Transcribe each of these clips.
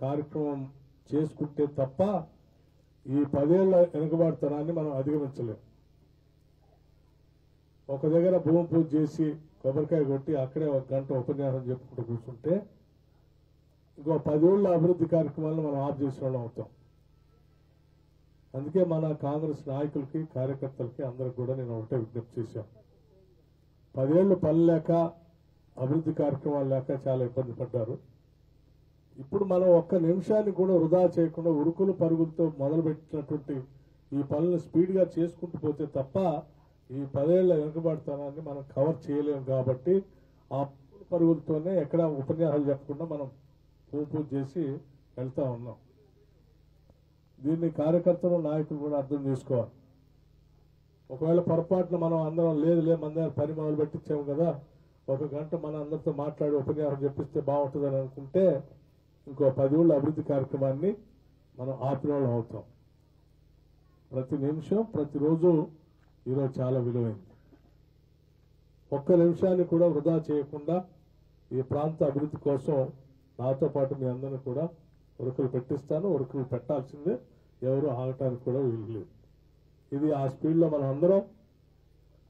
కార్యక్రమం చేసుకుంటే తప్ప ఈ 10 ఏళ్ల వెనుకబాటుతనాన్ని మనం అధిగమించలేం. ఒక దగ్గర భూమి పూజ చేసి కొబ్బరికాయ కొట్టి అక్కడే ఒక గంట ఉపన్యాసం చెప్పుకుంటూ కూర్చుంటే ఇంకో 10 ఏళ్ల అభివృద్ధి కార్యక్రమాలను మనం ఆఫ్ చేసిన వాళ్ళం అవుతాం. అందుకే మన కాంగ్రెస్ నాయకులకి కార్యకర్తలకి అందరికి కూడా నేను ఒకటే విజ్ఞప్తి చేశాను. 10 ఏళ్లు పనులు లేక అభివృద్ధి కార్యక్రమాలు లేక చాలా ఇబ్బంది పడ్డారు. ఇప్పుడు మనం ఒక్క నిమిషాన్ని కూడా వృధా చేయకుండా ఉరుకులు పరుగులతో మొదలుపెట్టినటువంటి ఈ పనులను స్పీడ్గా చేసుకుంటూ పోతే తప్ప ఈ 10 ఏళ్ల వెనుకబాటుతనాన్ని మనం కవర్ చేయలేము. కాబట్టి ఆ పరుగులతోనే ఎక్కడ ఉపన్యాసాలు చెప్పకుండా మనం పూజ చేసి వెళ్తా ఉన్నాం. దీన్ని కార్యకర్తలు నాయకులు కూడా అర్థం చేసుకోవాలి. ఒకవేళ పొరపాటున మనం అందరం లేదు మన దగ్గర పని మొదలు పెట్టించాము కదా, ఒక గంట మన అందరితో మాట్లాడి ఉపన్యాసం చెప్పిస్తే బాగుంటుందని అనుకుంటే ఇంకో 10 ఏళ్ళ అభివృద్ధి కార్యక్రమాన్ని మనం ఆపిన వాళ్ళం అవుతాం. ప్రతి నిమిషం ప్రతిరోజు ఈరోజు చాలా విలువైంది. ఒక్క నిమిషాన్ని కూడా వృధా చేయకుండా ఈ ప్రాంత అభివృద్ధి కోసం నాతో పాటు మీ అందరినీ కూడా ఉరుకులు పెట్టిస్తాను. ఉరుకులు పెట్టాల్సిందే, ఎవరు ఆగటానికి కూడా వీలు లేదు. ఇది ఆ స్పీడ్లో మనం అందరం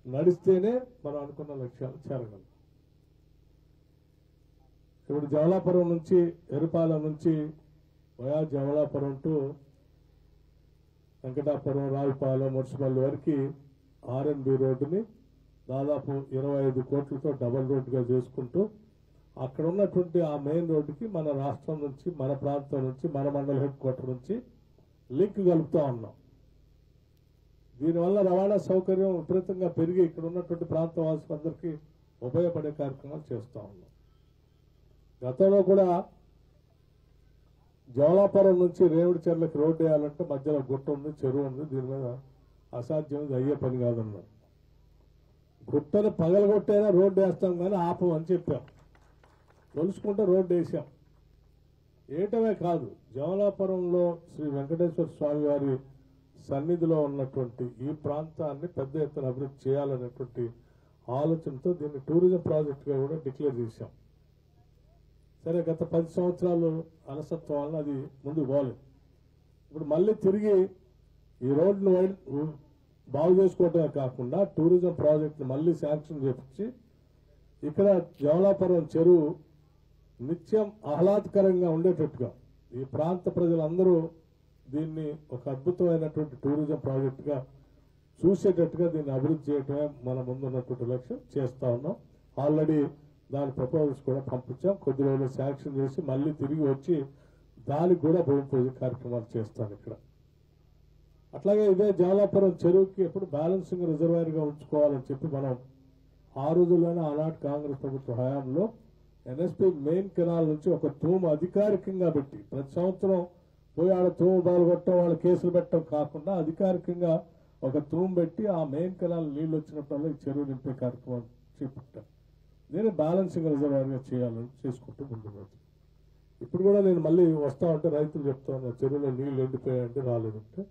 నడిస్తేనే మనం అనుకున్న లక్ష్యాలు చేరగలం. ఇప్పుడు జవలాపురం నుంచి ఎరుపాలెం నుంచి వయా జవలాపురం టు వెంకటాపురం రావుపాలెం మున్సిపల్ వరకు ఆర్ఎన్బి రోడ్డుని దాదాపు 25 కోట్లతో డబల్ రోడ్డుగా చేసుకుంటూ అక్కడ ఉన్నటువంటి ఆ మెయిన్ రోడ్డుకి మన రాష్ట్రం నుంచి మన ప్రాంతం నుంచి మన మండల హెడ్ క్వార్టర్ నుంచి లింక్ కలుపుతా ఉన్నాం. దీనివల్ల రవాణా సౌకర్యం విపరీతంగా పెరిగి ఇక్కడ ఉన్నటువంటి ప్రాంత వాసులందరికీ ఉపయోగపడే కార్యక్రమాలు చేస్తూ ఉన్నాం. గతంలో కూడా జవలాపురం నుంచి రేవుడి చెర్లకి రోడ్డు వేయాలంటే మధ్యలో గుట్ట ఉంది, చెరువు ఉంది, దీని మీద అసాధ్యం, అయ్యే పని కాదన్నారు. గుట్టను పగలగొట్టైనా రోడ్డు వేస్తాం కానీ ఆపం అని చెప్పాం. కొలుసుకుంటే రోడ్డు వేసాం. వేయటమే కాదు, జవలాపురంలో శ్రీ వెంకటేశ్వర స్వామి వారి సన్నిధిలో ఉన్నటువంటి ఈ ప్రాంతాన్ని పెద్ద ఎత్తున అభివృద్ధి చేయాలనేటువంటి ఆలోచనతో దీన్ని టూరిజం ప్రాజెక్టుగా కూడా డిక్లేర్ చేశాం. సరే, గత 10 సంవత్సరాలు అలసత్వం వలన అది ముందుకు పోలేదు. ఇప్పుడు మళ్ళీ తిరిగి ఈ రోడ్డును బాగు చేసుకోవటమే కాకుండా టూరిజం ప్రాజెక్టును మళ్ళీ శాంక్షన్ చేపించి ఇక్కడ జవలాపురం చెరువు నిత్యం ఆహ్లాదకరంగా ఉండేటట్టుగా ఈ ప్రాంత ప్రజలందరూ దీన్ని ఒక అద్భుతమైనటువంటి టూరిజం ప్రాజెక్టుగా చూసేటట్టుగా దీన్ని అభివృద్ధి చేయటమే మన ముందున్నటువంటి లక్ష్యం. చేస్తా ఉన్నాం. ఆల్రెడీ దాని ప్రపోజల్స్ కూడా పంపించాం. కొద్ది రోజులు శాంక్షన్ చేసి మళ్ళీ తిరిగి వచ్చి దానికి కూడా భూమి పూజ కార్యక్రమాలు చేస్తాను ఇక్కడ. అట్లాగే ఇదే జవలాపురం చెరువుకి ఎప్పుడు బ్యాలెన్సింగ్ రిజర్వాయర్గా ఉంచుకోవాలని చెప్పి మనం ఆ రోజుల్లోనే ఆనాటి కాంగ్రెస్ ప్రభుత్వ హయాంలో ఎన్ఎస్పీ మెయిన్ కెనాల్ నుంచి ఒక తూము అధికారికంగా పెట్టి ప్రతి సంవత్సరం పోయి ఆడ తూము బాగుగొట్టడం, వాళ్ళు కేసులు పెట్టడం కాకుండా అధికారికంగా ఒక తూము పెట్టి ఆ మెయిన్ కెనాల్ నీళ్లు వచ్చినప్పుడల్లా ఈ చెరువు నింపే కార్యక్రమం చేపట్టాం. నేను బ్యాలెన్సింగ్ రిజర్వాయర్గా చేయాలని చేసుకుంటూ ముందుకు పోతుంది. ఇప్పుడు కూడా నేను మళ్ళీ వస్తా ఉంటే రైతులు చెప్తా ఉన్నారు, చెరువులో నీళ్లు ఎండిపోయాయంటే రాలేదంటే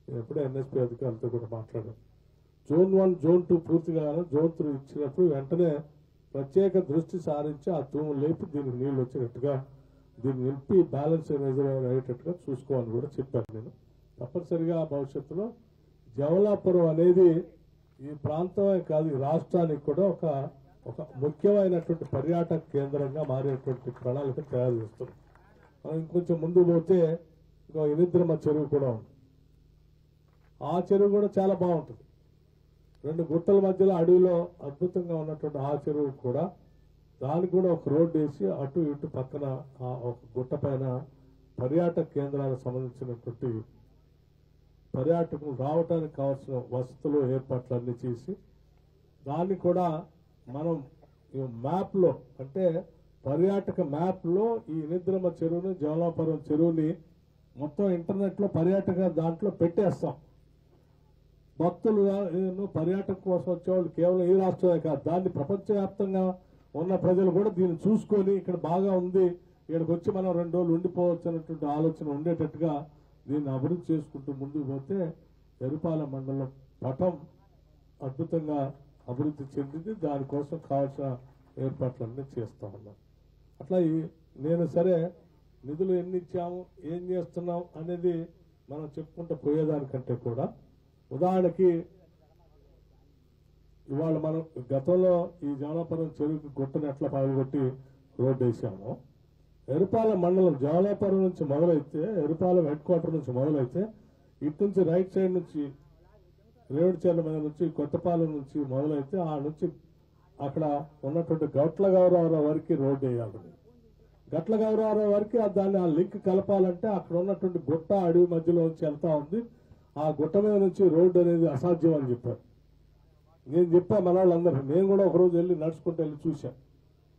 నేను ఎప్పుడే ఎన్ఎస్పీ అధికారులతో కూడా మాట్లాడాను. జోన్ 1 జోన్ 2 పూర్తిగా జోన్ 3 ఇచ్చినప్పుడు వెంటనే ప్రత్యేక దృష్టి సారించి ఆ తూము లేపి దీనికి నీళ్లు వచ్చేటట్టుగా దీన్ని నింపి బ్యాలెన్స్ రిజర్వాయర్ అయ్యేటట్టుగా చూసుకోవాలని కూడా చెప్పాను. నేను తప్పనిసరిగా భవిష్యత్తులో జవలాపురం అనేది ఈ ప్రాంతమే కాదు ఈ రాష్ట్రానికి కూడా ఒక ముఖ్యమైనటువంటి పర్యాటక కేంద్రంగా మారేటువంటి ప్రణాళిక తయారు చేస్తున్నాం. మనం ఇంకొంచెం ముందు పోతే ఇంకా ఇనిద్రమ చెరువు కూడా ఉంది. ఆ చెరువు కూడా చాలా బాగుంటుంది. 2 గుట్టల మధ్యలో అడవిలో అద్భుతంగా ఉన్నటువంటి ఆ చెరువు కూడా దానికి కూడా ఒక రోడ్డు వేసి అటు ఇటు పక్కన ఒక గుట్ట పైన పర్యాటక కేంద్రాలకు సంబంధించినటువంటి పర్యాటకులు రావడానికి కావాల్సిన వసతులు ఏర్పాట్లన్నీ చేసి దాన్ని కూడా మనం మ్యాప్లో అంటే పర్యాటక మ్యాప్లో ఈ ఇనిద్రమ చెరువుని జవలాపురం చెరువుని మొత్తం ఇంటర్నెట్లో పర్యాటక దాంట్లో పెట్టేస్తాం. భక్తులు పర్యాటక కోసం వచ్చేవాళ్ళు కేవలం ఈ రాష్ట్రమే కాదు, దాన్ని ప్రపంచవ్యాప్తంగా ఉన్న ప్రజలు కూడా దీన్ని చూసుకొని ఇక్కడ బాగా ఉంది, ఇక్కడికి వచ్చి మనం 2 రోజులు ఉండిపోవచ్చు అన్నటువంటి ఆలోచన ఉండేటట్టుగా దీన్ని అభివృద్ధి చేసుకుంటూ ముందుకు పోతే ఎరుపాలెం మండలం పటం అద్భుతంగా అభివృద్ధి చెందింది. దానికోసం కావాల్సిన ఏర్పాట్లన్నీ చేస్తా ఉన్నాం. అట్లా నేను సరే నిధులు ఎన్ని ఇచ్చాము, ఏం చేస్తున్నాం అనేది మనం చెప్పుకుంటూ పోయేదానికంటే కూడా, ఉదాహరణకి ఇవాళ మనం గతంలో ఈ జవలాపురం చెరువుకి గుట్టను ఎట్లా పగలగొట్టి రోడ్డు వేసాము, ఎరుపాలెం మండలం జవలాపురం నుంచి మొదలైతే, ఎరుపాలెం హెడ్ క్వార్టర్ నుంచి మొదలైతే, ఇటు నుంచి రైట్ సైడ్ నుంచి రేవుడిచెర్ల మీద నుంచి కొత్తపాలెం నుంచి మొదలైతే ఆ నుంచి అక్కడ ఉన్నటువంటి గట్ల గౌరవరావు వరకు రోడ్డు వేయాలి. గట్ల గౌరవరావు వరకు దాన్ని ఆ లింక్ కలపాలంటే అక్కడ ఉన్నటువంటి గుట్ట అడవి మధ్యలో నుంచి వెళ్తా ఉంది. ఆ గుట్ట మీద నుంచి రోడ్డు అనేది అసాధ్యం అని చెప్పారు. నేను చెప్పా మన వాళ్ళందరూ, నేను కూడా ఒకరోజు వెళ్ళి నడుచుకుంటూ వెళ్ళి చూశాను.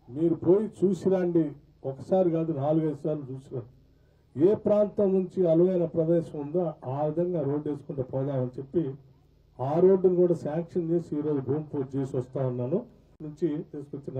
మీరు పోయి చూసిరండి, ఒకసారి కాదు 4-5 సార్లు చూసిరండి. ఏ ప్రాంతం నుంచి అనువైన ప్రదేశం ఉందో ఆ విధంగా రోడ్డు వేసుకుంటూ పోదామని చెప్పి ఆ రోడ్డును కూడా శాంక్షన్ చేసి ఈరోజు భూమి పూజ చేసి వస్తా ఉన్నాను నుంచి తీసుకొచ్చి